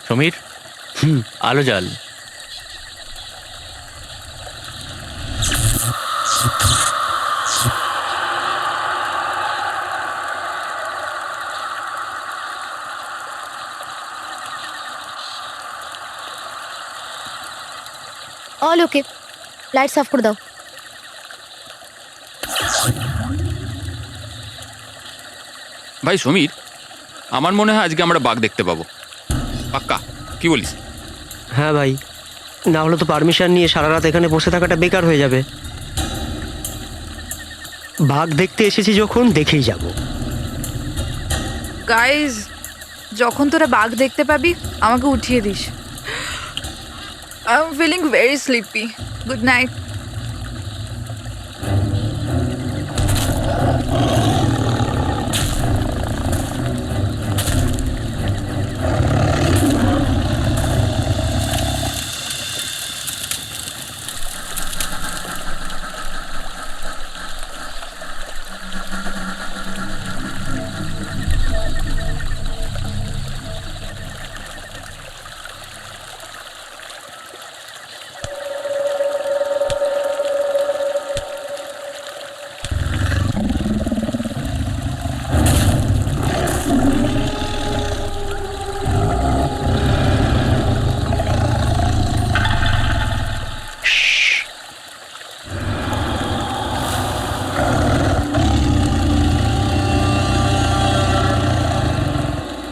সমীর, আলো জ্বাল। অল ওকে, lights off করে দাও। ভাই সমীর, আমার মনে হয় আজকে আমরা বাঘ দেখতে পাবো, পাক্কা, কি বলিস? হ্যাঁ ভাই, না হলে তো পারমিশন নিয়ে সারা রাত এখানে বসে থাকাটা বেকার হয়ে যাবে। বাঘ দেখতে এসেছি যখন দেখেই যাব। গাইজ, যখন তোরা বাঘ দেখতে পাবি আমাকে উঠিয়ে দিস। I am feeling very sleepy. Good night.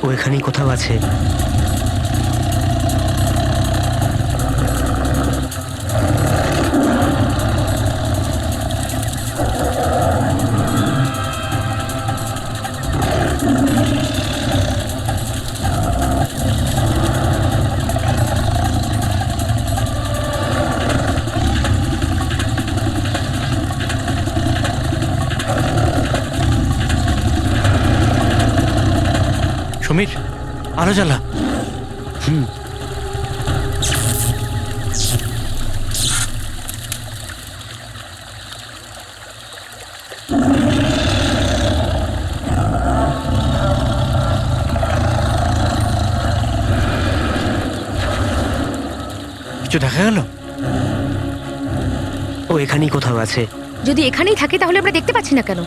ও এখানেই কোথাও আছে। সমীর, আলো জ্বালা। কিছু দেখা গেল? ও এখানেই কোথাও আছে। যদি এখানেই থাকে তাহলে আমরা দেখতে পাচ্ছি না কেন?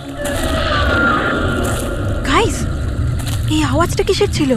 গাইজ, এই আওয়াজটা কিসের ছিল?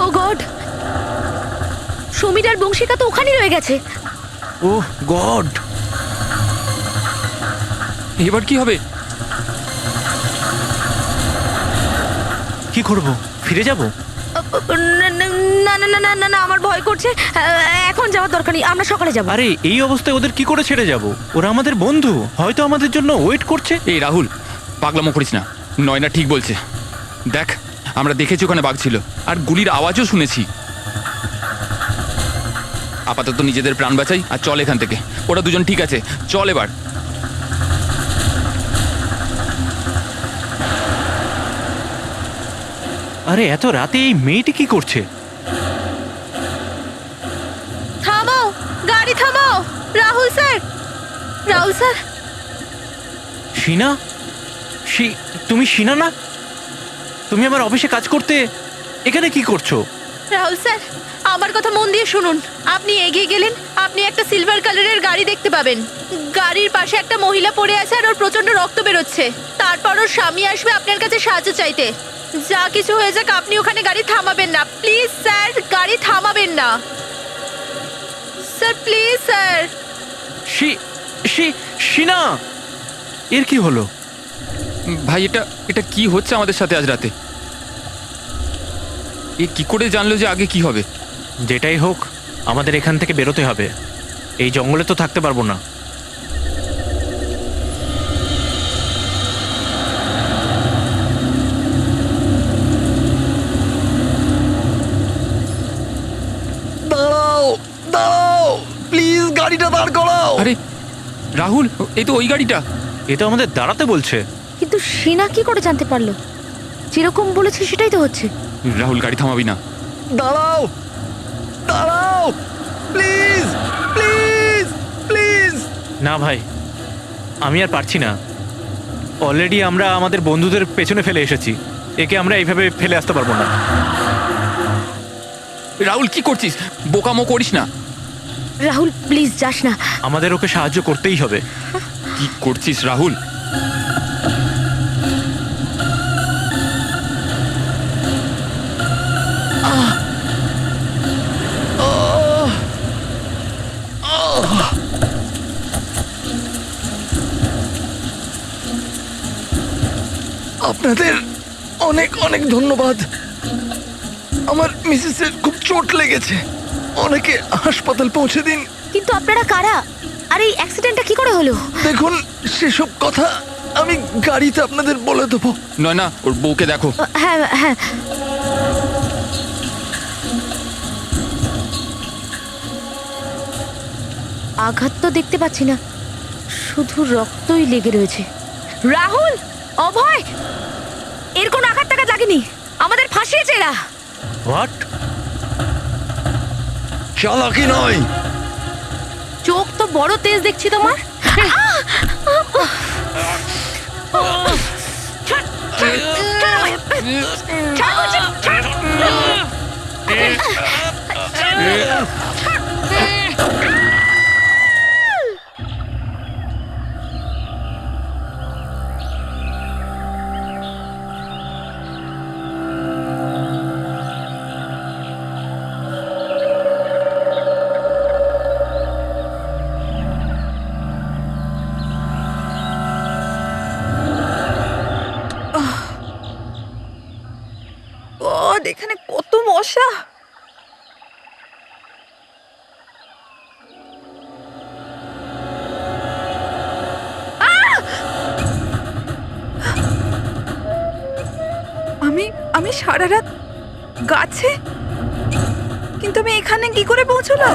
ও গড, সমীর আর বংশিকা তো ওখানেই রয়ে গেছে। ও গড, এবার কি হবে? কি করব? ফিরে যাব? না না না না না না না, আমার ভয় করছে। এখন যাওয়ার দরকার নেই, আমরা সকালে যাব। আরে এই অবস্থায় ওদের কি করে ছেড়ে যাব? ওরা আমাদের বন্ধু, হয়তো আমাদের জন্য ওয়েট করছে। এই রাহুল, পাগলামো করিস না। নয়না ঠিক বলছে। দেখ, আমরা দেখেছি ওখানে বাঘ ছিল, আর গুলির আওয়াজও শুনেছি। আপাতত নিজেদের প্রাণ বাঁচাই আর চল এখান থেকে। ওরা দুজন ঠিক আছে, চল এবার। আরে এত রাতে এই মেয়েটি কি করছে? থামো, গাড়ি থামো। Rahul sir, Rahul sir. শিনা? তুমি শিনা না? তুমি আমার অফিসে কাজ করতে এখানে কি করছো? রাহুল স্যার, আমার কথা মন দিয়ে শুনুন। আপনি এগিয়ে গেলেন, আপনি একটা সিলভার কালারের গাড়ি দেখতে পাবেন। গাড়ির পাশে একটা মহিলা পড়ে আছে আর ওর প্রচন্ড রক্ত বেরোচ্ছে। তারপর ওর স্বামী আসবে আপনার কাছে সাহায্য চাইতে। যা কিছু হয়ে যাক, আপনি ওখানে গাড়ি থামাবেন না, প্লিজ স্যার, গাড়ি থামাবেন না স্যার, প্লিজ স্যার। শিনা, এর কি হলো? ভাই এটা এটা কি হচ্ছে আমাদের সাথে আজ রাতে? এ কি করে জানলো যে আগে কি হবে? যেটাই হোক, আমাদের এখান থেকে বেরোতে হবে। এই জঙ্গলে তো থাকতে পারবো না। দাঁড়াও দাঁড়াও, প্লিজ গাড়িটা দাঁড় করাও। আরে রাহুল, এই তো ওই গাড়িটা। এ তো আমাদের দাঁড়াতে বলছে। কিন্তু সিনা কি করে জানতে পারলো? যেরকম বলেছে সেটাই তো হচ্ছে। রাহুল, গাড়ি থামাবি না। দাঁড়াও দাঁড়াও, প্লিজ প্লিজ প্লিজ। না ভাই, আমি আর পারছি না। অলরেডি আমরা আমাদের বন্ধুদের পেছনে ফেলে এসেছি। একে আমরা এইভাবে ফেলে আসতে পারবো না। রাহুল, কি করছিস? বোকামো করিস না। রাহুল প্লিজ যাস না। আমাদের ওকে সাহায্য করতেই হবে। কি করছিস রাহুল? আপনাদের অনেক অনেক ধন্যবাদ। আমার মিসেসের খুব চোট লেগেছে, অনেকে হাসপাতাল পৌঁছে দিন। কিন্তু আপনারা কারা? আর এই অ্যাক্সিডেন্টটা কি করে হলো? দেখুন, সেসব কথা আমি গাড়িতে আপনাদের বলে দেবো। নয় না, ওর বউকে দেখো। হ্যাঁ হ্যাঁ, আঘাত তো দেখতে পাচ্ছি না, শুধু রক্তই লেগে রয়েছে। রাহুল, অভয়, এর কোনো আঘাত টাঘাত লাগেনি। আমাদের ফাঁসিয়েছে এরা। হোয়াট? চালাকি নয়। চোখ তো বড় তেজ দেখছি তোমার। গড, এখানে কত মশা। আমি আমি সারা রাত গাছে, কিন্তু আমি এখানে কি করে পৌঁছলাম?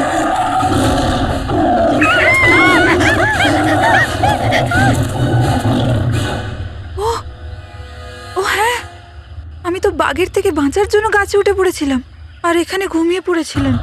ও ও হ্যাঁ, আমি তো বাঘের থেকে বাঁচার জন্য গাছে উঠে পড়েছিলাম আর এখানে ঘুমিয়ে পড়েছিলাম।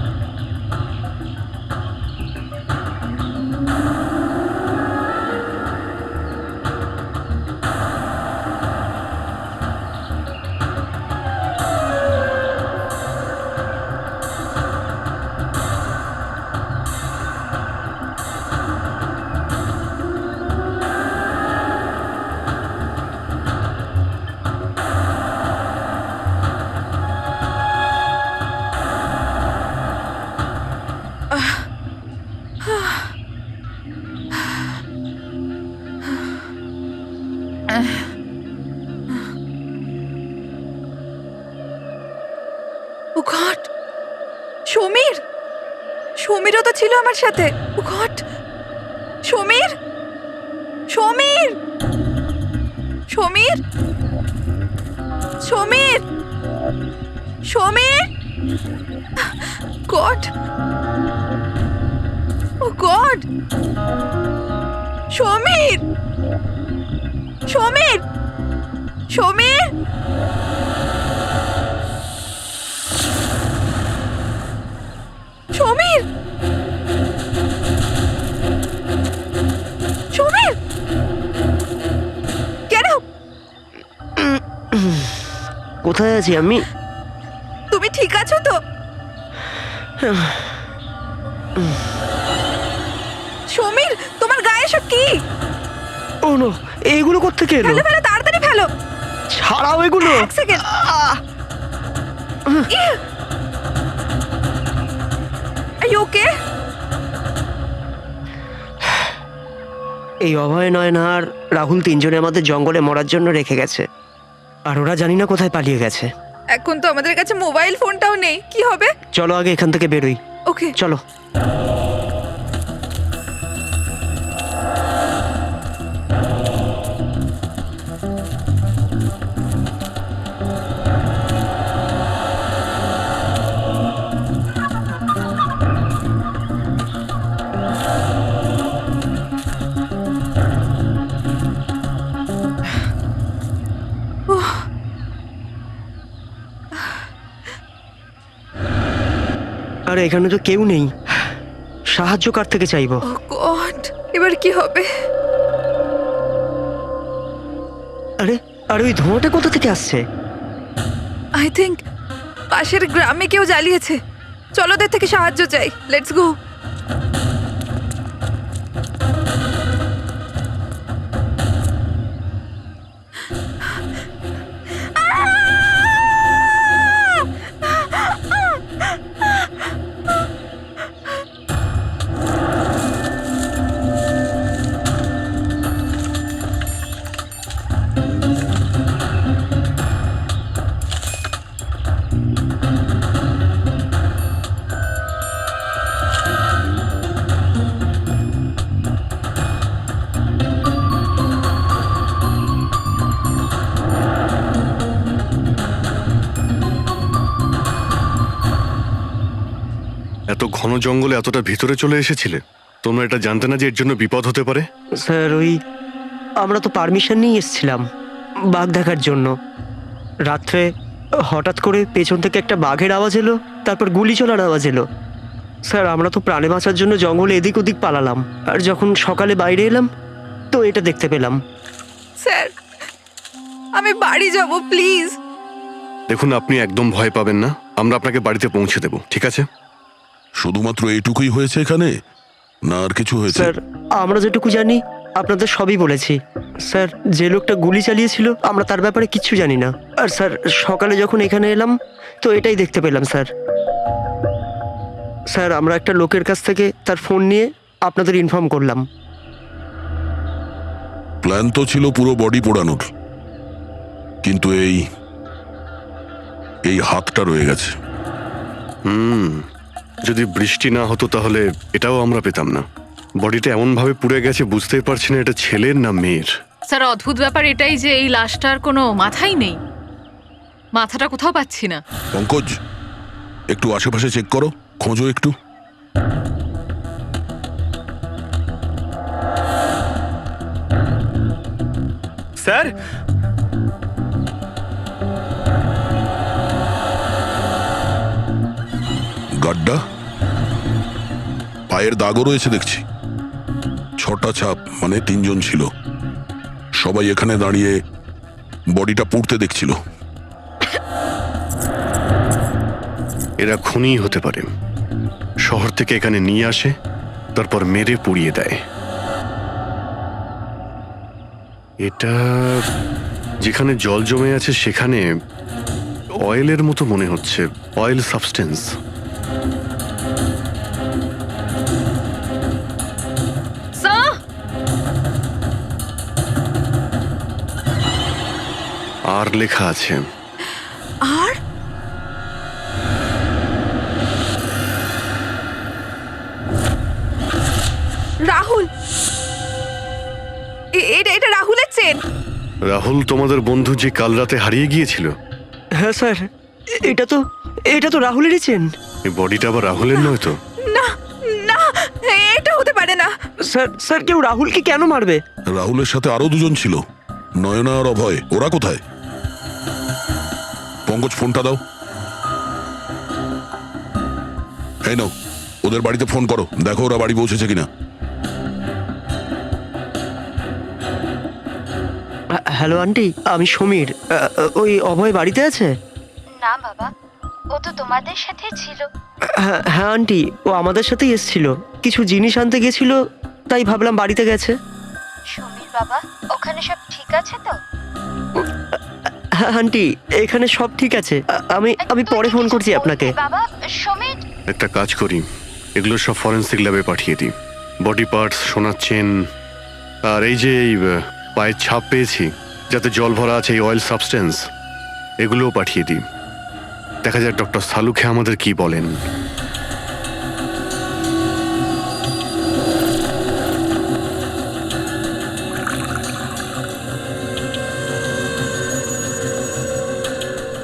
ও গড, সমীর, সমীরও তো ছিল আমার সাথে। ও গড, সমীর, সমীর, সমীর, সমীর, সমীর, গড, ও গড, সমীর, সমীর, সমীর, সমীর, সমীর, কেন? কোথায় আছি আমি? তুমি ঠিক আছো তো? সমীর, তোমার গায়ে সব কি? ও নো, এইগুলো কোত্থেকে এলো? ফেলো ফেলো, তাড়াতাড়ি ফেলো। ছাড়াও এগুলো। এক সেকেন্ড। Are you okay? এই অভয় নয়না আর রাহুল তিনজনে আমাদের জঙ্গলে মরার জন্য রেখে গেছে, আর ওরা জানি না কোথায় পালিয়ে গেছে। এখন তো আমাদের কাছে মোবাইল ফোনটাও নেই, কি হবে? চলো আগে এখান থেকে বেরোই। ওকে। চলো। আর এখানে তো কেউ নেই, সাহায্য কার থেকে চাইবো? ও গড, এবার কি হবে? আরে আর ওই ধোঁয়াটা কোথা থেকে আসছে? আই থিংক পাশের গ্রামে কেউ জ্বালিয়েছে। চলো ওদের থেকে সাহায্য চাই। Let's go. এত ঘন জঙ্গলে এতটা ভিতরে চলে এসেছিলে? তোমরা এটা জানতে না যে এর জন্য বিপদ হতে পারে? স্যার ওই আমরা তো পারমিশন নিয়ে এসেছিলাম বাঘ দেখার জন্য। রাত্রে হঠাৎ করে পেছন থেকে একটা বাঘের আওয়াজ এলো, তারপর গুলি চলার আওয়াজ এলো। স্যার আমরা তো প্রাণে বাঁচার জন্য জঙ্গলে এদিক ওদিক পালালাম, আর যখন সকালে বাইরে এলাম তো এটা দেখতে পেলাম। স্যার, আমি বাড়ি যাব প্লিজ। দেখুন, আপনি একদম ভয় পাবেন না, আমরা আপনাকে বাড়িতে পৌঁছে দেব, ঠিক আছে? শুধুমাত্র এইটুকুই হয়েছে এখানে, না আর কিছু হয়েছে? স্যার আমরা যেটুকু জানি আপনাদের সবই বলেছি। স্যার যে লোকটা গুলি চালিয়েছিল আমরা তার ব্যাপারে কিচ্ছু জানি না। আর স্যার সকালে যখন এখানে এলাম তো এটাই দেখতে পেলাম। স্যার স্যার আমরা একটা লোকের কাছ থেকে তার ফোন নিয়ে আপনাদের ইনফর্ম করলাম। প্ল্যান তো ছিল পুরো বডি পোড়ানোর, কিন্তু এই হাতটা রয়ে গেছে। যদি বৃষ্টি না হতো তাহলে এটাও আমরা পেতাম না। বডিটা এমন ভাবে পুড়ে গেছে, বুঝতেই পারছি না এটা ছেলের না মেয়ের। স্যার অদ্ভুত ব্যাপার এটাই যে এই লাশটার কোনো মাথাই নেই, মাথাটা কোথাও পাচ্ছি না। পঙ্কজ, একটু আশেপাশে চেক করো, খোঁজো একটু। স্যার গাড্ডা, পায়ের দাগও রয়েছে দেখছি। 6টা ছাপ, মানে 3 জন ছিল। সবাই এখানে দাঁড়িয়ে বডিটা পুড়তে দেখছিল। এরা খুনি হতে পারে। শহর থেকে এখানে নিয়ে আসে, তারপর মেরে পুড়িয়ে দেয়। এটা যেখানে জল জমে আছে সেখানে অয়েলের মতো মনে হচ্ছে, অয়েল সাবস্টেন্স। স্যার আর লেখা আছে আর রাহুল, এটা রাহুলের চেন। রাহুল তোমাদের বন্ধু যে কাল রাতে হারিয়ে গিয়েছিল? হ্যাঁ স্যার, এটা তো রাহুলেরই চেন। এই বডিটা আবার রাহুলের নয় তো? না না, এটা হতে পারে না। স্যার কেউ রাহুলকে কেন মারবে? রাহুলের সাথে আরো 2 জন ছিল, নয়না আর অভয়। ওরা কোথায়? পঙ্কজ, ফোনটা দাও। এই নাও, ওদের বাড়িতে ফোন করো, দেখো ওরা বাড়ি পৌঁছেছে কিনা। হ্যালো আন্টি, আমি সমীর। ওই অভয় বাড়িতে আছে? না বাবা, ও তো তোমাদের সাথে ছিল। হ্যাঁ হ্যাঁ আন্টি, ও আমাদের সাথেই এসেছিল, কিছু জিনিস আনতে গেছিল, তাই ভাবলাম বাড়িতে গেছে। সমীর বাবা, ওখানে সব ঠিক আছে তো? হ্যাঁ আন্টি, এখানে সব ঠিক আছে। আমি পরে ফোন করছি আপনাকে। বাবা, সমীর। একটা কাজ করি, এগুলো সব ফরেন্সিক ল্যাবে পাঠিয়ে দিই। বডি পার্টস, সোনার চেন, আর এই যে এই পায়ের ছাপ পেয়েছি যাতে জল ভরা আছে, এই অয়েল সাবস্টেন্স, এগুলোও পাঠিয়ে দিই। দেখা যাক ডক্টর সালুখে আমাদের কি বলেন।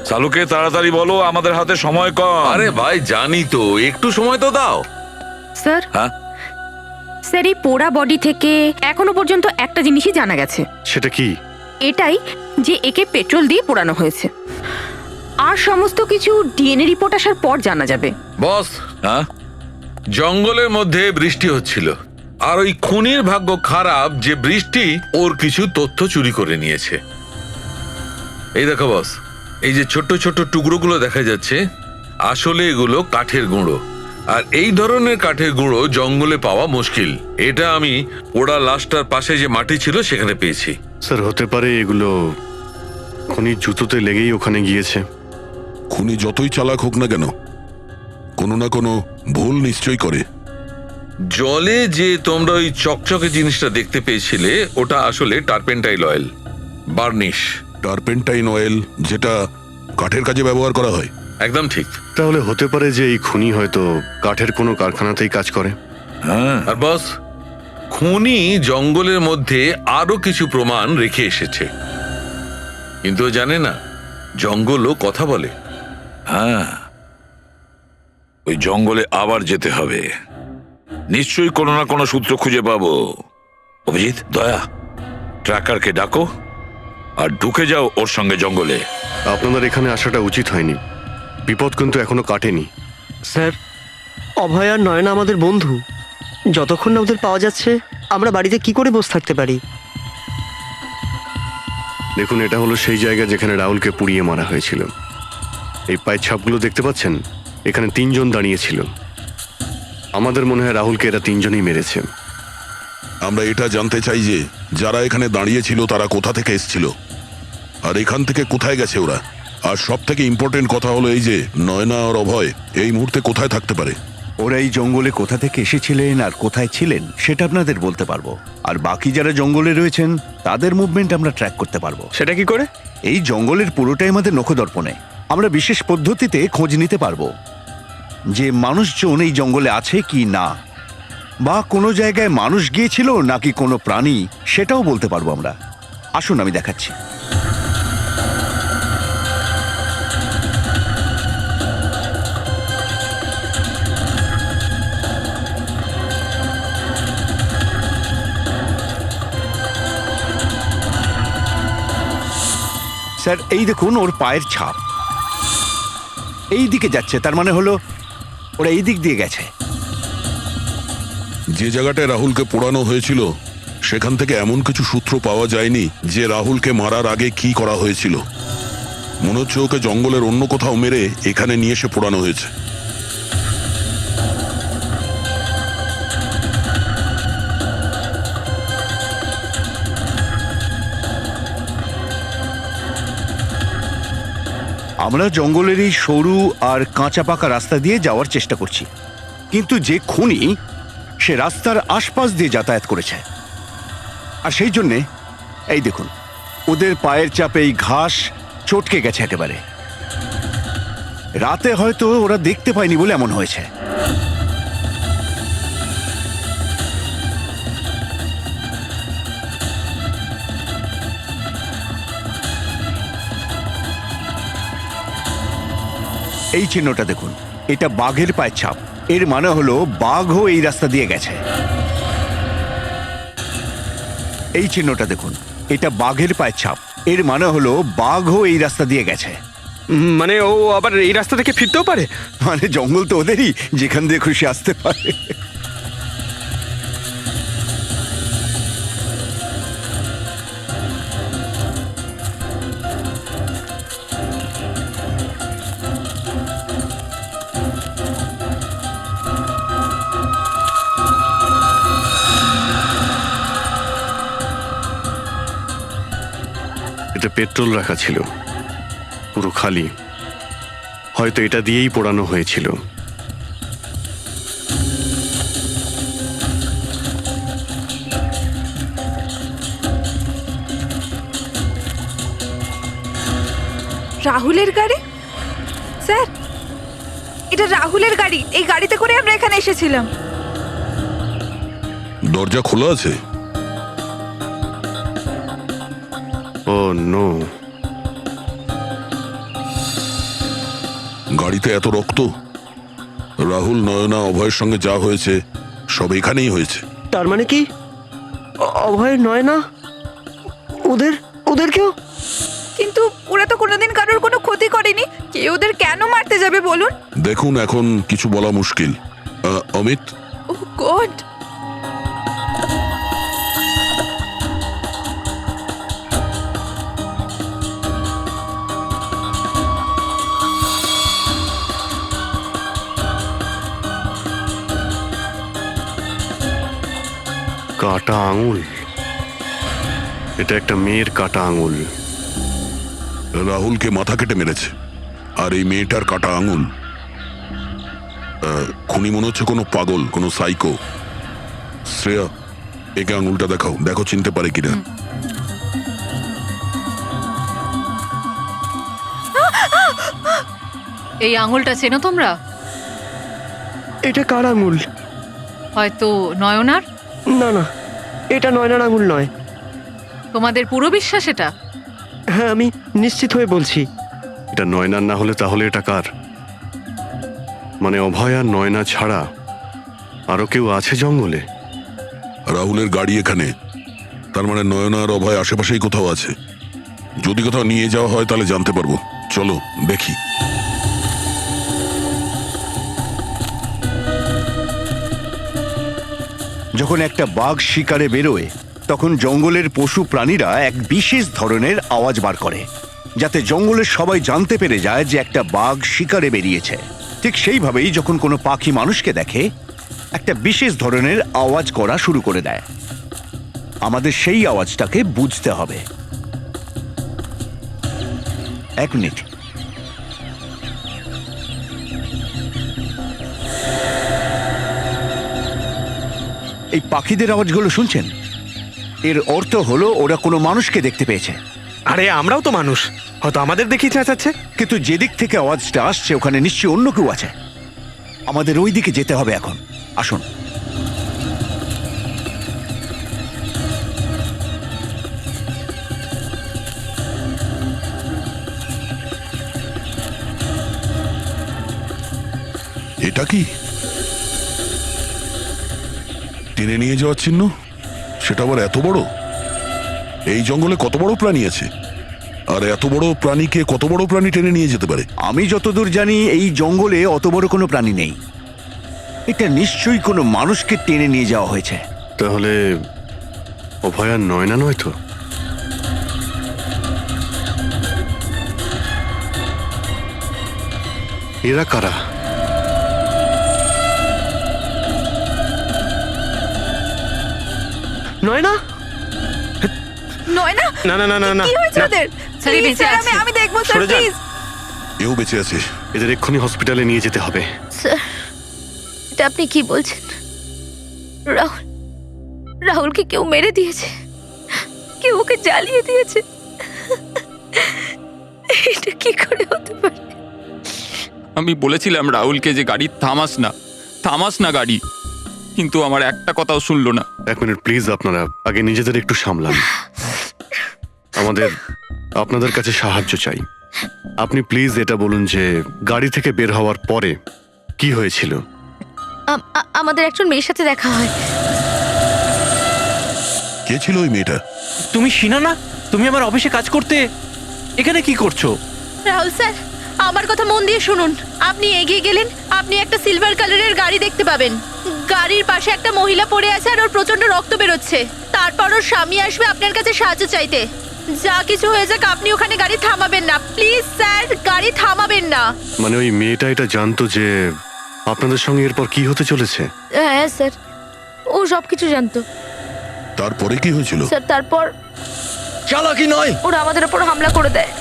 সালুকে তাড়াতাড়ি বলো, আমাদের হাতে সময় কম। আরে ভাই জানি তো, একটু সময় তো দাও। স্যার, হ্যাঁ স্যার, এই পোড়া বডি থেকে এখনো পর্যন্ত একটা জিনিসই জানা গেছে। সেটা কি? এটাই যে একে পেট্রোল দিয়ে পোড়ানো হয়েছে। আর সমস্ত কিছু ডিএনএ রিপোর্ট আসার পর জানা যাবে। বস, হ্যাঁ জঙ্গলের মধ্যে বৃষ্টি হচ্ছিল, আর ওই খুনির ভাগ্য খারাপ যে বৃষ্টি ওর কিছু তথ্য চুরি করে নিয়েছে। এই দেখো বস, এই যে ছোট ছোট টুকরোগুলো দেখা যাচ্ছে, আসলে এগুলো কাঠের গুঁড়ো। আর এই ধরনের কাঠের গুঁড়ো জঙ্গলে পাওয়া মুশকিল। এটা আমি পোড়া লাশটার পাশে যে মাটি ছিল সেখানে পেয়েছি। স্যার, হতে পারে এগুলো খুনির জুতোতে লেগেই ওখানে গিয়েছে। খুনি যতই চালাক হোক না কেন, কোনো না কোনো ভুল নিশ্চয়ই করে। জলে যে তোমরা ওই চকচকে জিনিসটা দেখতে পেয়েছিলে, ওটা আসলে টারপেন্টাইল অয়েল, বার্নিশ। টারপেন্টাইন অয়েল, যেটা কাঠের কাজে ব্যবহার করা হয়। একদম ঠিক। তাহলে হতে পারে যে এই খুনি হয়তো কাঠের কোনো কারখানাতেই কাজ করে। হ্যাঁ আর বস, খুনি জঙ্গলের মধ্যে আরো কিছু প্রমাণ রেখে এসেছে, কিন্তু ও জানে না জঙ্গলও কথা বলে। হ্যাঁ, ওই জঙ্গলে আবার যেতে হবে, নিশ্চয়ই কোনো না কোনো সূত্র খুঁজে পাবো। অভিজিৎ, দয়া, ট্র্যাকারকে ডাকো আর ঢুকে যাও ওর সঙ্গে জঙ্গলে। আপনাদের এখানে আসাটা উচিত হয়নি, বিপদ কিন্তু এখনো কাটেনি। স্যার, অভয় আর নয়না আমাদের বন্ধু, যতক্ষণ না ওদের পাওয়া যাচ্ছে আমরা বাড়িতে কি করে বসে থাকতে পারি? দেখুন, এটা হলো সেই জায়গা যেখানে রাহুলকে পুড়িয়ে মারা হয়েছিল। এই পায়ের ছাপগুলো দেখতে পাচ্ছেন, এখানে 3 জন দাঁড়িয়েছিল। আমাদের মনে হয় রাহুলকে এরা 3 জনই মেরেছে। আমরা এটা জানতে চাই যে যারা এখানে দাঁড়িয়েছিল তারা কোথা থেকে এসেছিল, আর এখান থেকে কোথায় গেছে ওরা। আর সব থেকে ইম্পর্টেন্ট কথা হলো এই যে নয়না আর অভয় এই মুহূর্তে কোথায় থাকতে পারে। ওরা এই জঙ্গলে কোথা থেকে এসেছিলেন আর কোথায় ছিলেন সেটা আপনাদের বলতে পারবো, আর বাকি যারা জঙ্গলে রয়েছেন তাদের মুভমেন্ট আমরা ট্র্যাক করতে পারবো। সেটা কি করে? এই জঙ্গলের পুরোটাই আমাদের নখদর্পণে। আমরা বিশেষ পদ্ধতিতে খোঁজ নিতে পারবো যে মানুষজন এই জঙ্গলে আছে কি না, বা কোনো জায়গায় মানুষ গিয়েছিল নাকি কোনো প্রাণী, সেটাও বলতে পারবো আমরা। আসুন আমি দেখাচ্ছি। স্যার, এই দেখুন ওর পায়ের ছাপ এই দিকে যাচ্ছে, তার মানে হলো ওরা এই দিক দিয়ে গেছে। যে জায়গাটায় রাহুলকে পোড়ানো হয়েছিল সেখান থেকে এমন কিছু সূত্র পাওয়া যায়নি যে রাহুলকে মারার আগে কি করা হয়েছিল। মনে হচ্ছে ওকে জঙ্গলের অন্য কোথাও মেরে এখানে নিয়ে এসে পোড়ানো হয়েছে। আমরা জঙ্গলের এই সরু আর কাঁচা পাকা রাস্তা দিয়ে যাওয়ার চেষ্টা করছি, কিন্তু যে খুনি সে রাস্তার আশপাশ দিয়ে যাতায়াত করেছে। আর সেই জন্যে এই দেখুন ওদের পায়ের চাপে এই ঘাস চটকে গেছে একেবারে। রাতে হয়তো ওরা দেখতে পায়নি বলে এমন হয়েছে। এই চিহ্নটা দেখুন, এটা বাঘের পায়ের ছাপ। এর মানে হলো বাঘও এই রাস্তা দিয়ে গেছে। এই চিহ্নটা দেখুন, এটা বাঘের পায়ের ছাপ। এর মানে হলো বাঘও এই রাস্তা দিয়ে গেছে। মানে ও আবার এই রাস্তা থেকে ফিরতেও পারে? মানে জঙ্গল তো ওদেরই, যেখান দিয়ে খুশি আসতে পারে। ওতে পেট্রোল রাখা ছিল, পুরো খালি। হয়তো এটা দিয়েই পোড়ানো হয়েছিল। রাহুলের গাড়ি? স্যার, এটা রাহুলের গাড়ি। এই গাড়িতে করে আমরা এখানে এসেছিলাম। দরজা খোলা আছে? ও নো। গাড়িতে এত রক্ত? রাহুল, নয়না, অভয়ের সঙ্গে যা হয়েছে সব এখানেই হয়েছে। তার মানে কি অভয় নয় না? ওদেরকেও? কিন্তু ওরা তো কোনোদিন কারোর কোনো ক্ষতি করেনি। কে ওদের কেন মারতে যাবে বলুন? দেখুন, এখন কিছু বলা মুশকিল। অমিত, ওহ গড! কাটা আঙুল। এটা একটা মেয়ের কাটা আঙুল। রাহুলকে মাথা কেটে মেরেছে, আর এই মেয়েটার কাটা আঙুল। খুনি মনে হচ্ছে কোনো পাগল, কোনো সাইকো। শ্রেয়া, একে আঙুলটা দেখাও, দেখো চিনতে পারে কিনা। এই আঙুলটা চেনো তোমরা? এটা কার আঙুল? হয়তো নয়নার। না না, এটা নয়নার আঙুল নয়। তোমাদের পুরো বিশ্বাস এটা? হ্যাঁ, আমি নিশ্চিত হয়ে বলছি। এটা নয়নার না হলে তাহলে এটা কার? মানে অভয় আর নয়না ছাড়া আরো কেউ আছে জঙ্গলে? রাহুলের গাড়ি এখানে, তার মানে নয়না আর অভয় আশেপাশেই কোথাও আছে। যদি কোথাও নিয়ে যাওয়া হয় তাহলে জানতে পারবো। চলো দেখি। যখন একটা বাঘ শিকারে বেরোয় তখন জঙ্গলের পশু প্রাণীরা এক বিশেষ ধরনের আওয়াজ বার করে, যাতে জঙ্গলের সবাই জানতে পেরে যায় যে একটা বাঘ শিকারে বেরিয়েছে। ঠিক সেইভাবেই যখন কোনো পাখি মানুষকে দেখে, একটা বিশেষ ধরনের আওয়াজ করা শুরু করে দেয়। আমাদের সেই আওয়াজটাকে বুঝতে হবে। এক মিনিট। এই পাখিদের আওয়াজগুলো শুনছেন? এর অর্থ হলো ওরা কোনো মানুষকে দেখতে পেয়েছে। আরে আমরাও তো মানুষ, হয়তো আমাদের দেখি চেঁচাচ্ছে। কিন্তু যেদিক থেকে আওয়াজটা আসছে ওখানে নিশ্চয়ই অন্য কেউ আছে। আমাদের ওই দিকে যেতে হবে এখন। আসুন। এটা কি টেনে নিয়ে যাওয়ার চিহ্ন? সেটা আবার এত বড়? এই জঙ্গলে কত বড় প্রাণী আছে? আর এত বড় প্রাণীকে কত বড় প্রাণী টেনে নিয়ে যেতে পারে? আমি যতদূর জানি এই জঙ্গলে অত বড় কোনো প্রাণী নেই। এটা নিশ্চয়ই কোনো মানুষকে টেনে নিয়ে যাওয়া হয়েছে। তাহলে অভয় আর নয়না নয় তো? এরা কারা? নয়না? নয়না? না না না না না, কি হয়েছে না। ওদের? স্যার, এই Please, বেঁচে স্যার, আছে। আমি দেখবো স্যার, সরে যান। প্লিজ। এও বেঁচে আছে। এদের এক্ষুনি হসপিটালে নিয়ে যেতে হবে। স্যার, এটা আপনি কি বলছেন? রাহুলকে কেউ মেরে দিয়েছে, কেউ ওকে জ্বালিয়ে দিয়েছে। এটা কি করে হতে পারে? আমি বলেছিলাম রাহুলকে যে গাড়ি থামাস না গাড়ি, কিন্তু আমার একটা কথাও শুনলো না। এক মিনিট প্লিজ, আপনারা আগে নিজেদের একটু সামলান। আপনাদের কাছে সাহায্য চাই। আপনি প্লিজ এটা বলুন যে গাড়ি থেকে বের হওয়ার পরে কি হয়েছিল? আমাদের একজন মেয়ের সাথে দেখা হয়। কে ছিল ওই মেয়েটা? তুমি শিনা না? তুমি আমার অফিসে কাজ করতে এখানে কি করছো? রাহুল স্যার, আমার কথা মন দিয়ে শুনুন। আপনি এগিয়ে গেলেন, আপনি একটা সিলভার কালারের গাড়ি দেখতে পাবেন। গাড়ির পাশে একটা মহিলা পড়ে আছে আর ওর প্রচন্ড রক্ত বেরোচ্ছে। তারপর ওর স্বামী আসবে আপনার কাছে সাহায্য চাইতে। যা কিছু হয়ে যাক, আপনি ওখানে গাড়ি থামাবেন না। প্লিজ স্যার, গাড়ি থামাবেন না। মানে ওই মেয়েটা এটা জানতো যে আপনাদের সঙ্গে এরপর কি হতে চলেছে? হ্যাঁ স্যার, ও সব কিছু জানতো। তারপরে কি হয়েছিল? স্যার, তারপর চালাকি নয়। ওরা আমাদের ওপর হামলা করে দেয়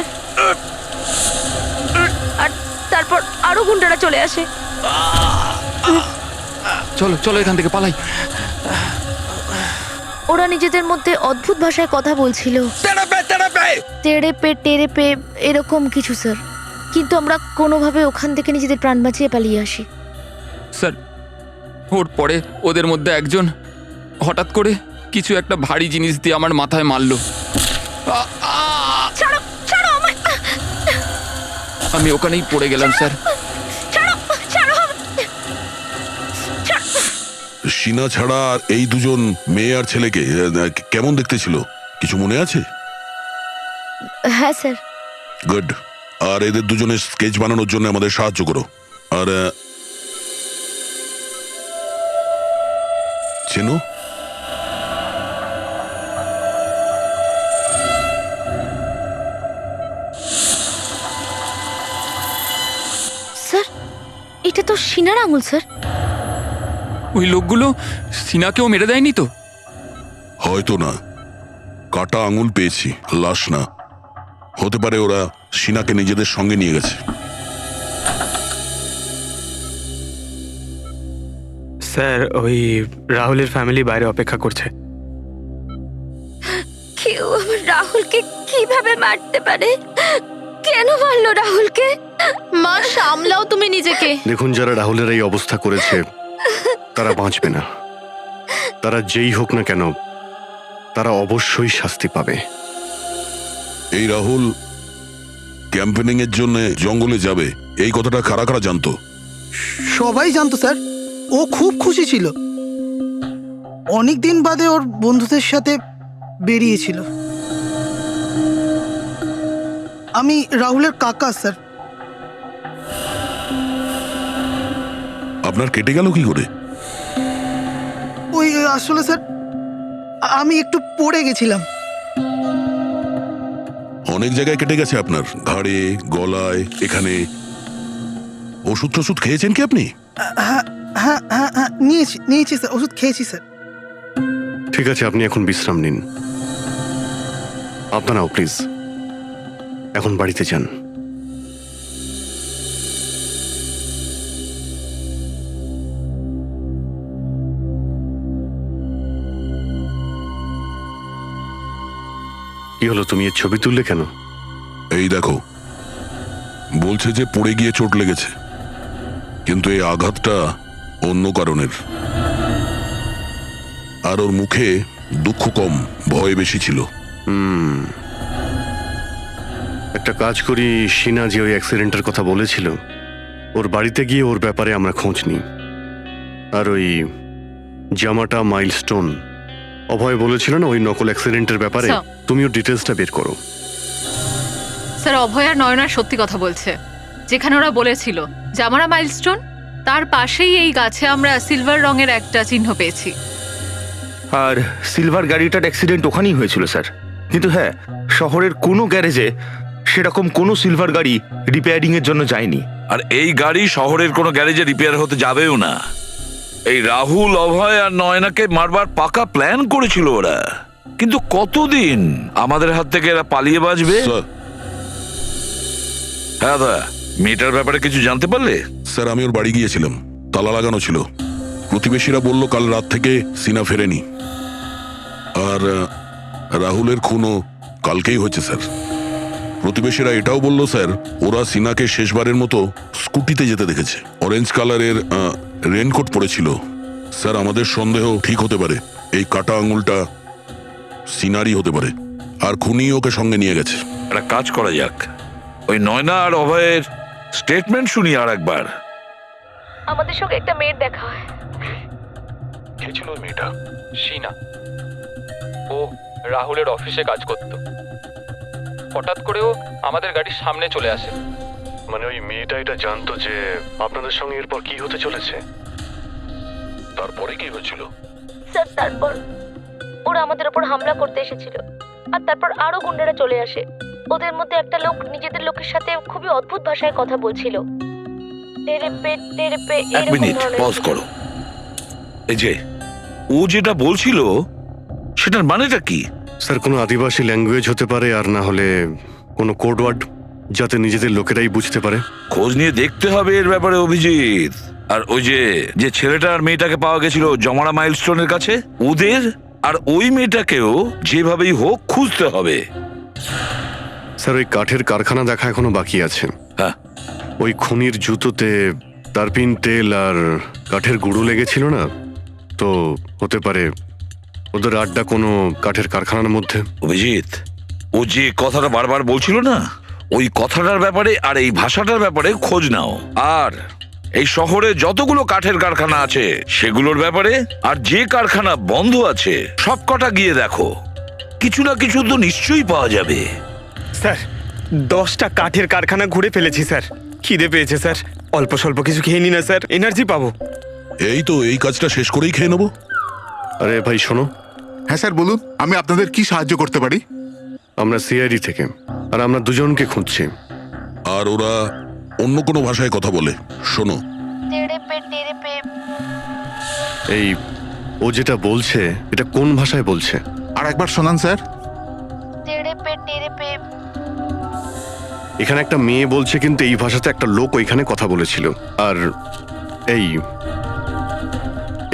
আর তারপর আরো গুন্ডারা চলে আসে। চলো চলো এখান থেকে পালাই। ওরা নিজেদের মধ্যে অদ্ভুত ভাষায় কথা বলছিল, তেড়ে পে এরকম কিছু স্যার। কিন্তু আমরা কোনোভাবে ওখান থেকে নিজেদের প্রাণ বাঁচিয়ে পালিয়ে আসি। স্যার ওর পরে ওদের মধ্যে একজন হঠাৎ করে কিছু একটা ভারী জিনিস দিয়ে আমার মাথায় মারলো। ছাড়ো ছাড়ো আমায়, আমি ওখানেই পড়ে গেলাম স্যার। ছাড়ো ছাড়ো। সিনা ছাড়া আর এই দুজন মেয়ে আর ছেলেকে কেমন দেখতে ছিল কিছু মনে আছে? হ্যাঁ স্যার। গুড। আর এদের দুজনের স্কেচ বানানোর জন্য আমাদের সাহায্য করো। আর চেনো? স্যার এটা তো সিনার আঙুল স্যার। ওই লোকগুলো সিনাকেও মেরে দেয়নি তো? হয়তো না, কাটা আঙুল পেয়েছি, লাশ না। হতে পারে ওরা সিনাকে নিজেদের সঙ্গে নিয়ে গেছে। স্যার ওই রাহুলের ফ্যামিলি বাইরে অপেক্ষা করছে। কেউ আমার রাহুলকে কিভাবে মারতে পারে? কেন মারলো রাহুলকে? মা সামলাও তুমি নিজেকে। দেখুন, যারা রাহুলের এই অবস্থা করেছে তারা বাঁচবে না। তারা যেই হোক না কেন, তারা অবশ্যই শাস্তি পাবে। এই রাহুল ক্যাম্পেনিং এর জন্য জঙ্গলে যাবে, এই কথাটা কারা কারা জানতো? সবাই জানতো স্যার। ও খুব খুশি ছিল। অনেক দিন বাদে ওর বন্ধুদের সাথে বেরিয়েছিল। আমি রাহুলের কাকা স্যার। আপনার কেটে গেল কি করে? ওই আসলে স্যার আমি একটু পড়ে গেছিলাম। অনেক জায়গায় কেটে গেছে আপনার, ঘাড়ে, গলায়, এখানে। ওষুধ টষুধ খেয়েছেন কি আপনি? হ্যাঁ হ্যাঁ হ্যাঁ হ্যাঁ নিয়েছি স্যার, ওষুধ খেয়েছি স্যার। ঠিক আছে, আপনি এখন বিশ্রাম নিন। আপনারাও প্লিজ এখন বাড়িতে যান। কি হলো, তুমি এর ছবি তুললে কেন? এই দেখো, বলছে যে পড়ে গিয়ে চোট লেগেছে, কিন্তু এই আঘাতটা অন্য কারণের। আর ওর মুখে দুঃখ কম, ভয় বেশি ছিল। একটা কাজ করি, সিনা যে ওই অ্যাক্সিডেন্টের কথা বলেছিল, ওর বাড়িতে গিয়ে ওর ব্যাপারে আমরা খোঁজ নিই। আর ওই জামাটা মাইলস্টোন, অভয় বলেছিল না ওই নকল অ্যাক্সিডেন্টের ব্যাপারে, তুমি ওর ডিটেলসটা বের করো। স্যার অভয় আর নয়নার সত্যি কথা বলছে। যেখানে ওরা বলেছিল জামারা মাইলস্টোন, তার পাশেই এই গাছে আমরা সিলভার রঙের একটা চিহ্ন পেয়েছি। আর সিলভার গাড়িটার অ্যাক্সিডেন্ট ওখানেই হয়েছিল স্যার। কিন্তু হ্যাঁ, শহরের কোনো গ্যারেজে সেরকম কোনো সিলভার গাড়ি রিপেয়ারিং এর জন্য যায়নি। আর এই গাড়ি শহরের কোনো গ্যারেজে রিপেয়ার হতে যাবেও না। এই রাহুল, অভয় আর নয়নাকে মারবার পাকা প্ল্যান করেছিল ওরা। কিন্তু কতদিন আমাদের হাত থেকে এরা পালিয়ে বাঁচবে? হ্যাঁ দা, মেয়েটার ব্যাপারে কিছু জানতে পারলে? স্যার আমি ওর বাড়ি গিয়েছিলাম, তালা লাগানো ছিল। প্রতিবেশীরা বলল কাল রাত থেকে সিনা ফেরেনি। আর রাহুলের খুনও কালকেই হয়েছে স্যার। প্রতিবেশীরা এটাও বলল স্যার, ওরা সিনাকে শেষবারের মতো স্কুটিতে যেতে দেখেছে। অরেঞ্জ কালারের রেনকোট পরেছিল। স্যার আমাদের সন্দেহ ঠিক হতে পারে, এই কাটা আঙুলটা সিনারই হতে পারে, আর খুনি ওকে সঙ্গে নিয়ে গেছে। একটা কাজ করা যাক, ওই নয়না আর অভয়ের স্টেটমেন্ট শুনি আর একবার। আমাদের সঙ্গে একটা মেয়ের দেখা হয়। কে ছিল ওই মেয়েটা? সিনা। ও রাহুলের অফিসে কাজ করত। হঠাৎ করেও আমাদের গাড়ির সামনে চলে আসে। মানে ওই মেয়েটা এটা জানতো যে আপনাদের সঙ্গে এরপর কি হতে চলেছে? তারপরে কি হয়েছিল? স্যার তারপর ওরা আমাদের উপর হামলা করতে এসেছিল, আর তারপর আরো গুন্ডারা চলে আসে। ওদের মধ্যে একটা লোক নিজেদের লোকের সাথে খুবই অদ্ভুত ভাষায় কথা বলছিল। এক মিনিট পজ করো। এই যে ও যেটা বলছিল সেটার মানেটা কি? স্যার কোনো আদিবাসী ল্যাঙ্গুয়েজ হতে পারে, আর না হলে কোনো কোড ওয়ার্ড, যাতে নিজেদের লোকেরাই বুঝতে পারে। খোঁজ নিয়ে দেখতে হবে এর ব্যাপারে অভিজিৎ। আর ওই যে ছেলেটা আর মেয়েটাকে পাওয়া গেছিল জমারা মাইলস্টোনের কাছে, ওদের আর ওই মেয়েটাকেও যেভাবেই হোক খুঁজতে হবে। স্যার ওই কাঠের কারখানা দেখা এখনো বাকি আছে। হ্যাঁ, ওই খুনির জুতোতে তারপিন তেল আর কাঠের গুঁড়ো লেগেছিল না, তো হতে পারে ওদের আড্ডা কোনো কাঠের কারখানার মধ্যে। অভিজিৎ, ও যে কথাটা বারবার বলছিল না, ওই কথাটার ব্যাপারে আর এই ভাষাটার ব্যাপারে খোঁজ নাও। আর এই শহরে যতগুলো কাঠের কারখানা আছে সেগুলোর ব্যাপারে, আর যে কারখানা বন্ধ আছে সব কটা গিয়ে দেখো, কিছু না কিছু তো নিশ্চয়ই পাওয়া যাবে। স্যার 10টা কাঠের কারখানা ঘুরে ফেলেছি স্যার। খিদে পেয়েছে স্যার, অল্প স্বল্প কিছু খেয়ে নি না স্যার, এনার্জি পাবো। এই তো, এই কাজটা শেষ করেই খেয়ে নেবো। আরে ভাই শোনো। হ্যাঁ স্যার বলুন, আমি আপনাদের কি সাহায্য করতে পারি? আমরা সিআইডি থেকে, আর আমরা দুজনকে খুঁজছি। আর ওরা অন্য কোনো ভাষায় কথা বলে। শোনো, এই ও যেটা বলছে এটা কোন ভাষায় বলছে? আর একবার শোনান স্যার। এখানে একটা মেয়ে বলছে, কিন্তু এই ভাষাতে একটা লোক ওইখানে কথা বলেছিল। আর এই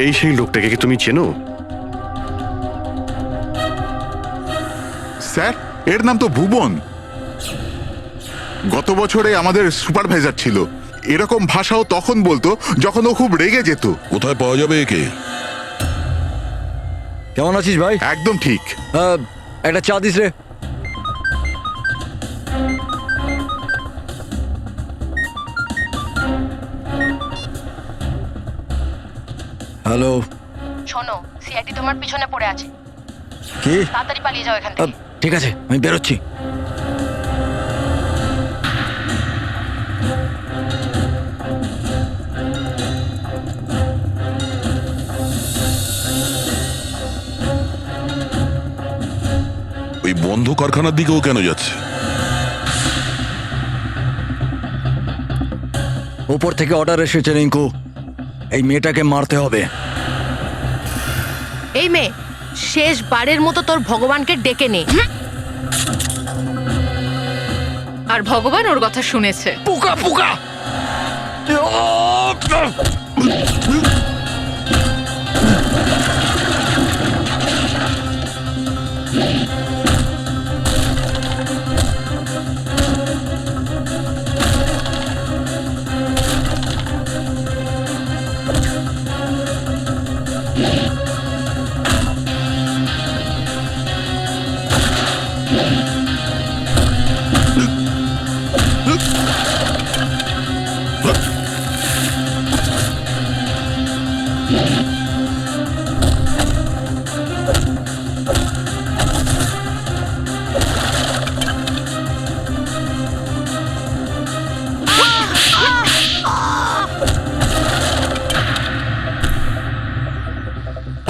এই সেই লোকটাকে কি তুমি চেনো? স্যার এর নাম তো ভুবন, গত বছরে আমাদের সুপারভাইজার ছিল। এরকম ভাষাও তখন বলতো যখন ও খুব রেগে যেত। কোথায় পাওয়া যাবে একে? কেমন আছিস ভাই? একদম ঠিক। একটা চা দিস রে। হ্যালো, শোনো, সিআইডি তোমার পিছনে পড়ে আছে। কি? তাড়াতাড়ি পালিয়ে যাও এখান থেকে। ঠিক আছে, আমি বেরোচ্ছি। ওই বন্ধ কারখানার দিকেও কেন যাচ্ছে? উপর থেকে অর্ডার এসেছে রিঙ্কু, এই মেয়েটাকে মারতে হবে। এই মেয়ে, শেষবারের মতো তোর ভগবানকে ডেকে নে। আর ভগবান ওর কথা শুনেছে। পোকা পোকা।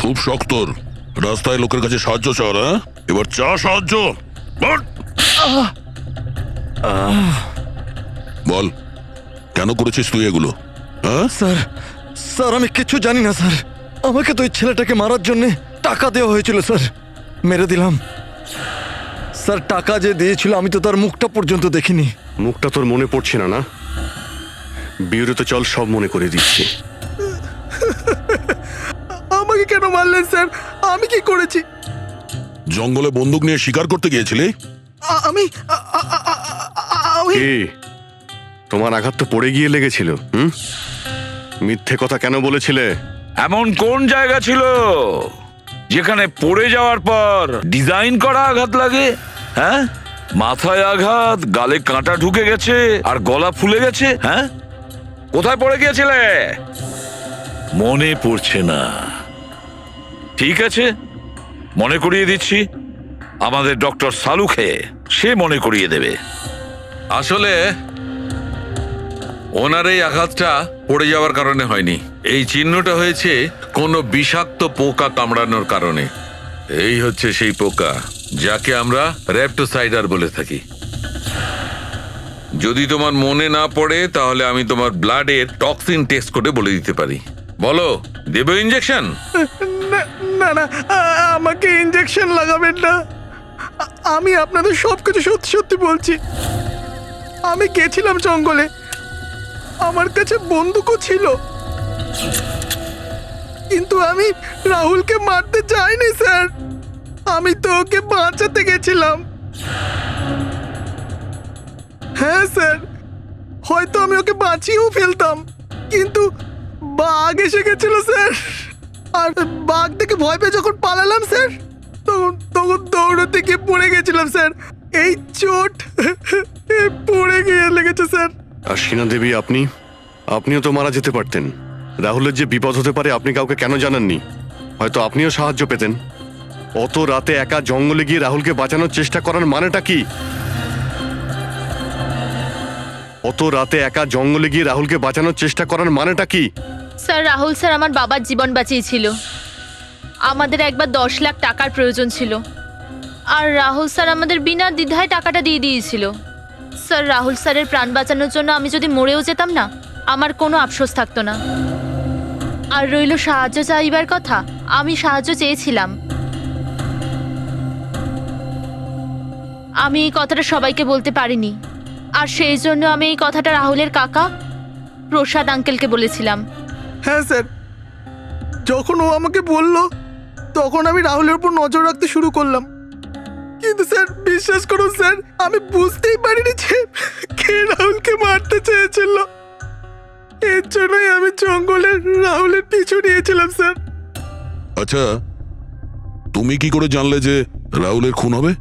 খুব শক্ত। রাস্তায় লোকের কাছে সাহায্য চাও না? এবার চা সাহায্য। বল, কেন করেছিস তুই এগুলো? স্যার স্যার আমি কিচ্ছু জানি না স্যার। আমাকে তো ওই ছেলেটাকে মারার জন্য টাকা দেওয়া হয়েছিল স্যার, মেরে দিলাম। স্যার টাকা যে দিয়েছিল আমি তো তার মুখটা পর্যন্ত দেখিনি। মুখটা তোর মনে পড়ছে না? না, বিউরোতে চল, সব মনে করে দিচ্ছি। আমাকে কেন মারলেন স্যার? আমি কি করেছি? জঙ্গলে বন্দুক নিয়ে শিকার করতে গিয়েছিলে? আমি কি তোমার আঘাত তো পড়ে গিয়ে লেগেছিল? মিথ্যে কথা কেন বলেছিলে? এমন কোন জায়গা ছিল যেখানে পড়ে যাওয়ার পর ডিজাইন করা আঘাত লাগে? হ্যাঁ, মাথায় আঘাত, গালে কাঁটা ঢুকে গেছে আর গলা ফুলে গেছে। হ্যাঁ, কোথায় পড়ে গিয়েছিলে? মনে পড়ছে না? ঠিক আছে, মনে করিয়ে দিচ্ছি। আমাদের ডক্টর সালুখে, সে মনে করিয়ে দেবে। আসলে ওনার এই আঘাতটা পড়ে যাওয়ার কারণে হয়নি, এই চিহ্নটা হয়েছে কোনো বিষাক্ত পোকা কামড়ানোর কারণে। এই হচ্ছে সেই পোকা যাকে আমরা র্যাপ্টোসাইডার বলে থাকি। যদি তোমার মনে না পড়ে তাহলে আমি তোমার ব্লাডের টক্সিন টেস্ট করে বলে দিতে পারি। বলো, দেব ইঞ্জেকশন? না না, আমাকে ইঞ্জেকশন লাগাবেন না। আমি আপনাদের সবকিছু সত্যি সত্যি বলছি। আমি গেছিলাম জঙ্গলে, আমার কাছে বন্দুকও ছিল, কিন্তু আমি রাহুলকে মারতে যাইনি স্যার। আমি তো ওকে বাঁচাতে গেছিলাম। হ্যাঁ স্যার, হয়তো আমি ওকে বাঁচিয়েও ফেলতাম, কিন্তু বাঘ এসে গেছিল স্যার। আর বাঘ থেকে ভয় পেয়ে যখন পালালাম স্যার, তখন দৌড়তে গিয়ে পড়ে গেছিলাম স্যার। এই চোট পড়ে গিয়ে লেগেছে স্যার। আর শীনা দেবী, আপনিও তো মারা যেতে পারতেন। রাহুলের যে বিপদ হতে পারে আপনি কাউকে কেন জানাননি? হয়তো আপনিও সাহায্য পেতেন। অত রাতে একা জঙ্গলে গিয়ে রাহুলকে বাঁচানোর চেষ্টা করার মানেটা কি? অত রাতে একা জঙ্গলে গিয়ে রাহুলকে বাঁচানোর চেষ্টা করার মানেটা কি? স্যার, রাহুল স্যার আমার বাবার জীবন বাঁচিয়েছিল। আমাদের একবার 10 লাখ টাকার প্রয়োজন ছিল, আর রাহুল স্যার আমাদের বিনা দ্বিধায় টাকাটা দিয়ে দিয়েছিল। স্যার, রাহুল স্যারের প্রাণ বাঁচানোর জন্য আমি যদি মরেও যেতাম না, আমার কোনো আফসোস থাকতো না। আর রইল সাহায্য চাইবার কথা, আমি সাহায্য চেয়েছিলাম। আমি এই কথাটা সবাইকে বলতে পারিনি, আর সেই জন্য আমি এই কথাটা রাহুলের কাকা প্রসাদ আঙ্কেলকে বলেছিলাম। হ্যাঁ স্যার, যখন ও আমাকে বলল তখন আমি রাহুলের উপর নজর রাখতে শুরু করলাম। কিন্তু স্যার, বিশ্বাস করুন স্যার, আমি বুঝতেই পারিনি যে কে রাহুলকে মারতে চেয়েছিল। এর জন্যই আমি জঙ্গলে রাহুলের পিছু নিয়েছিলাম স্যার। আচ্ছা, তুমি কি করে জানলে যে রাহুলের খুন হবে?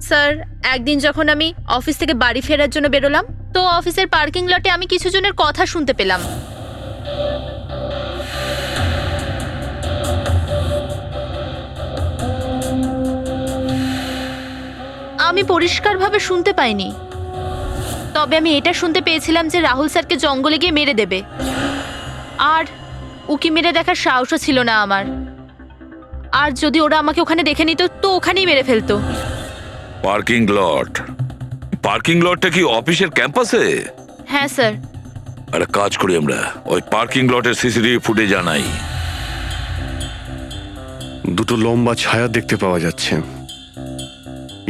স্যার, একদিন যখন আমি অফিস থেকে বাড়ি ফেরার জন্য বেরোলাম, তো অফিসের পার্কিং লটে আমি কিছু জনের কথা শুনতে পেলাম। আমি পরিষ্কারভাবে শুনতে পাইনি, তবে আমি এটা শুনতে পেয়েছিলাম যে রাহুল স্যারকে জঙ্গলে গিয়ে মেরে দেবে। আর উকি মেরে দেখার সাহসও ছিল না আমার। আর যদি ওরা আমাকে ওখানে দেখে নিত, তো ওখানেই মেরে ফেলতো। পার্কিং লটটা কি অফিসের ক্যাম্পাসে? হ্যাঁ স্যার। একটা কাজ করি, আমরা ওই পার্কিং লটের সিসিটিভি ফুটেজ জানাই। দুটো লম্বা ছায়া দেখতে পাওয়া যাচ্ছে।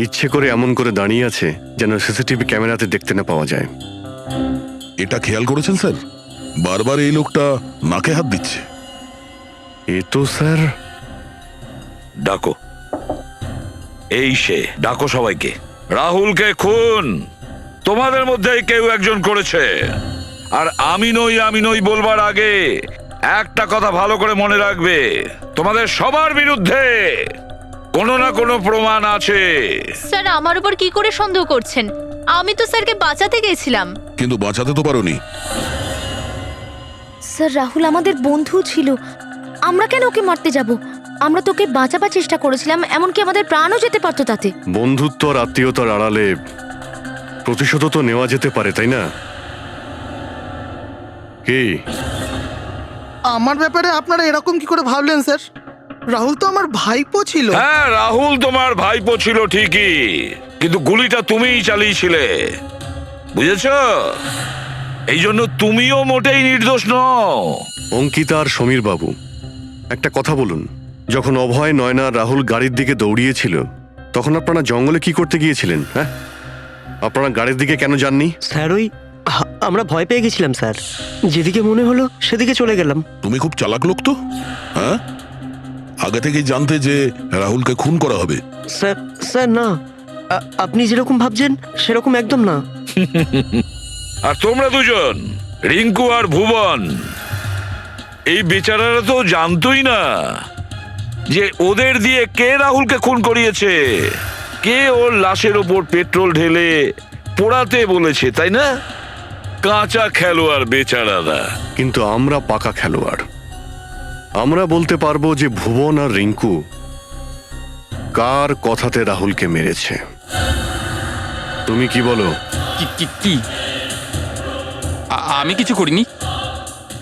ইচ্ছে করে এমন করে দাঁড়িয়ে আছে যেন সিসিটিভি ক্যামেরাতে দেখতে না পাওয়া যায়। এটা খেয়াল করেছেন স্যার? বারবার এই লোকটা নাকে হাত দিচ্ছে। এ তো স্যার, ডাকো, এই সে, ডাকো সবাইকে। রাহুলকে খুন তোমাদের মধ্যে কেউ একজন করেছে, আর আমি নই বলবার আগে একটা কথা ভালো করে মনে রাখবে, তোমাদের সবার বিরুদ্ধে কোনো না কোনো প্রমাণ আছে। স্যার, আমার উপর কি করে সন্দেহ করছেন? আমি তো স্যারকে বাঁচাতে গেছিলাম। কিন্তু বাঁচাতে তো পারোনি। স্যার, রাহুল আমাদের বন্ধু ছিল, আমরা কেন ওকে মারতে যাব? আমরা তোকে বাঁচাবার চেষ্টা করেছিলাম, এমনকি আমাদের প্রাণও যেতে পারতো তাতে। বন্ধুত্ব আর আত্মীয়তার আড়ালে প্রতিশোধ তো নেওয়া যেতে পারে, তাই না? কি আমার ব্যাপারে আপনারা এরকম কি করে ভাবলেন স্যার? রাহুল তো আমার ভাইপো ছিল। হ্যাঁ, রাহুল তোমার ভাইপো ছিল ঠিকই, কিন্তু গুলিটা তুমিই চালিয়েছিলে, বুঝেছ? এই জন্য তুমিও মোটেই নির্দোষ নও। অঙ্কিতা আর সমীর বাবু, একটা কথা বলুন, যখন অভয়, নয়না, রাহুল গাড়ির দিকে দৌড়িয়েছিল, তখন আপনারা জঙ্গলে কি করতে গিয়েছিলেন? হ্যাঁ, আপনারা গাড়ির দিকে কেন যাননি? স্যার, আমরা ভয় পেয়ে গেছিলাম স্যার। যেদিকে মনে হলো সেদিকে চলে গেলাম। তুমি খুব চালাক লোক তো, হ্যাঁ? আগে থেকেই জানতে যে রাহুলকে খুন করা হবে। স্যার না, আপনি যেরকম ভাবছেন সেরকম একদম না। আর তোমরা দুজন, রিঙ্কু আর ভুবন, এই বেচারারা তো জানতোই না যে ওদের দিয়ে কে রাহুলকে খুন করিয়েছে, কে ওর লাশের ওপর পেট্রোল ঢেলে পোড়াতে বলেছে, তাই না? কাঁচা খেলোয়াড় বেচারারা। কিন্তু আমরা পাকা খেলোয়াড়। আমরা বলতে পারবো যে ভুবন আর রিঙ্কু কার কথাতে রাহুলকে মেরেছে। তুমি কি বলো? কি? আমি কিছু করিনি।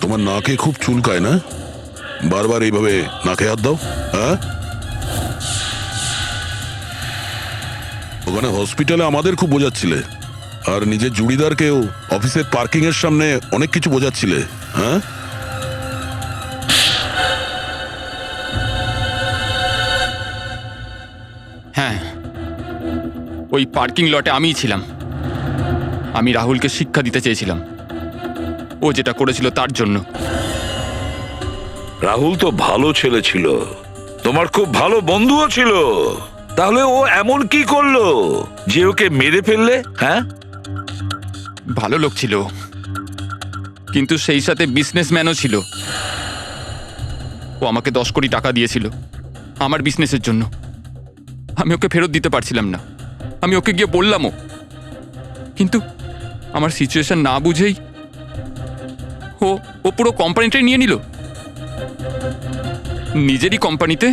তোমার নাকে খুব চুলকায় না? বারবার এইভাবে নাকে হাত দাও, হ্যাঁ? ওখানে হসপিটালে আমাদের খুব বোঝাচ্ছিলে, আর নিজের জুড়িদারকেও অফিসের পার্কিং এর সামনে অনেক কিছু বোঝাচ্ছিলে, হ্যাঁ? হ্যাঁ, ওই পার্কিং লটে আমিই ছিলাম। আমি রাহুলকে শিক্ষা দিতে চেয়েছিলাম, ও যেটা করেছিল তার জন্য। রাহুল তো ভালো ছেলে ছিল, তোমার খুব ভালো বন্ধুও ছিল, তাহলে ও এমন কি করলো যে ওকে মেরে ফেললে? হ্যাঁ, ভালো লোক ছিল, কিন্তু সেই সাথে বিজনেসম্যানও ছিল। ও আমাকে 10 কোটি টাকা দিয়েছিল আমার বিজনেসের জন্য। আমি ওকে ফেরত দিতে পারছিলাম না। আমি ওকে গিয়ে বললামও, কিন্তু আমার সিচুয়েশন না বুঝেই ও পুরো কোম্পানিটাই নিয়ে নিল। নিজেরই কোম্পানিতে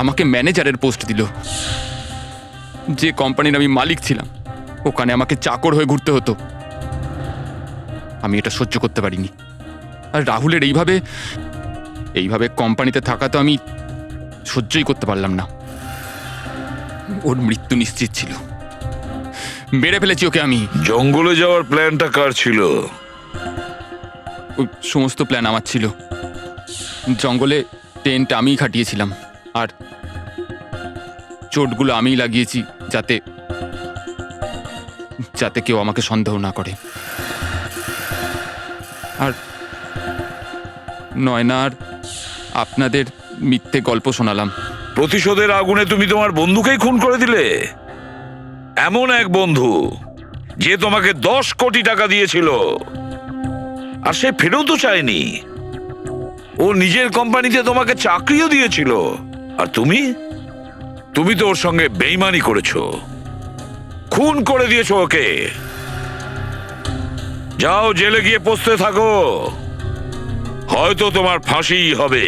আমাকে ম্যানেজারের পোস্ট দিল। যে কোম্পানির আমি মালিক ছিলাম ওখানে আমাকে চাকর হয়ে ঘুরতে হতো। আমি এটা সহ্য করতে পারিনি। আর রাহুলের এইভাবে কোম্পানিতে থাকা তো আমি সহ্যই করতে পারলাম না। ওর মৃত্যু নিশ্চিত ছিল। মেরে ফেলেছি ওকে আমি। জঙ্গলে যাওয়ার প্ল্যানটা কার ছিল? ওই সমস্ত প্ল্যান আমার ছিল। জঙ্গলে টেন্ট আমিই খাটিয়েছিলাম, আর চোটগুলো আমিই লাগিয়েছি যাতে কেউ আমাকে সন্দেহ না করে। আর নয়নার আপনাদের মিথ্যে গল্প শোনালাম। প্রতিশোধের আগুনে তুমি তোমার বন্ধুকেই খুন করে দিলে। এমন এক বন্ধু যে তোমাকে 10 কোটি টাকা দিয়েছিল, আর সে ফেরতও চায়নি। ও নিজের কোম্পানিতে তোমাকে চাকরিও দিয়েছিল, আর তুমি তো ওর সঙ্গে বেইমানি করেছো, খুন করে দিয়েছো ওকে। যাও, জেলে গিয়ে পচতে থাকো, হয়তো তোমার ফাঁসিই হবে।